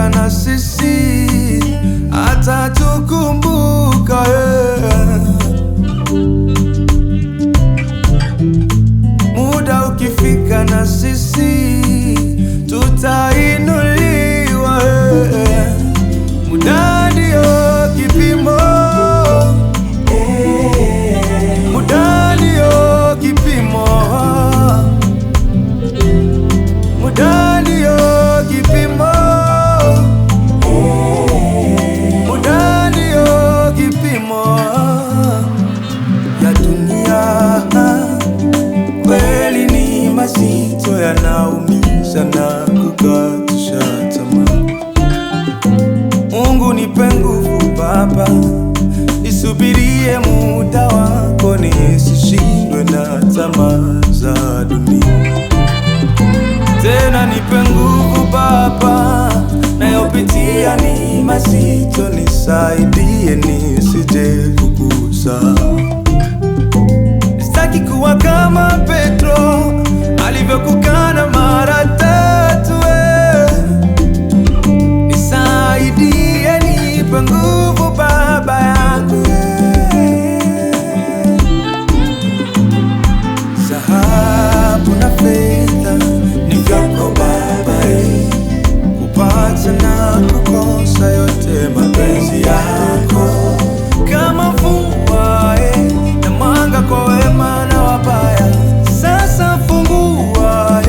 ukifika na sisi atatukumbuka. Muda ukifika na sisi tutainuliwa. Muda ndio kipimo, muda ndio kipimo, muda ndio kipimo, muda ndio kipimo ya dunia. Kweli ni mazito, yanaumiza na kukatisha tamaa. Mungu nipe nguvu Baba, nisubirie muda wako, nisishindwe na tamaa za dunia. Tena nipe nguvu Baba, nayopitia ni mazito, nisaidie nisije kukusahau. Sitaki kuwa kama Petro alivyokukana mara 3. Nisaidie, nipe nguvu Baba yangu. Dhahabu na fedha ni vyako Baba, kupata na kukosa yote mapenzi yako. Kama mvua na mwanga kwa wema na wabaya, sasa fungua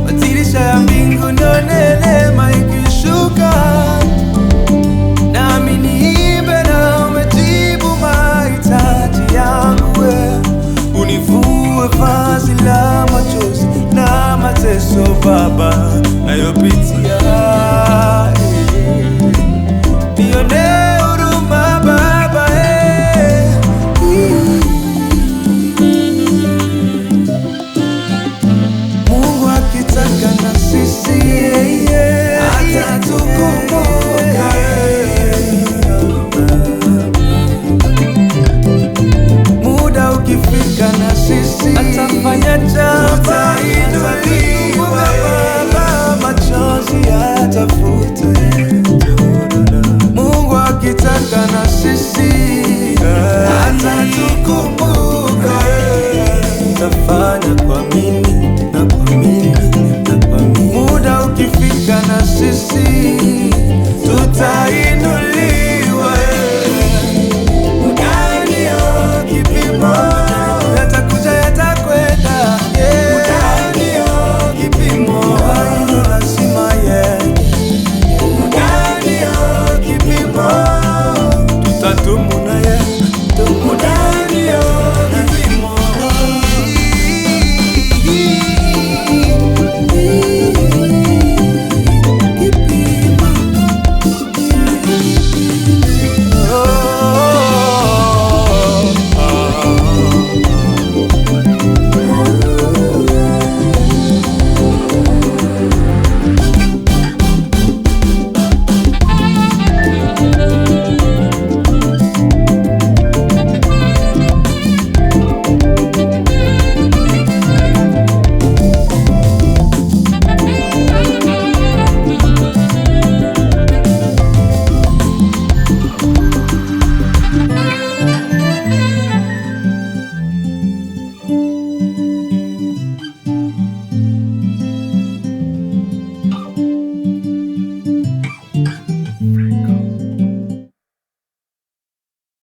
madirisha ya mbingu, nione neema ikishuka. Nami niimbe na umejibu mahitaji yangu. Univue vazi la machozi na mateso Baba nayopitia. Nione huruma Baba. Mungu akitaka na sisi atatukumbuka. Muda ukifika na sisi atafanya jambo. Baba, machozi yatafuta. Mungu akitaka na sisi atatukumbuka. Tafanya kuamini na kuamini na kuamini. Muda ukifika na sisi tutai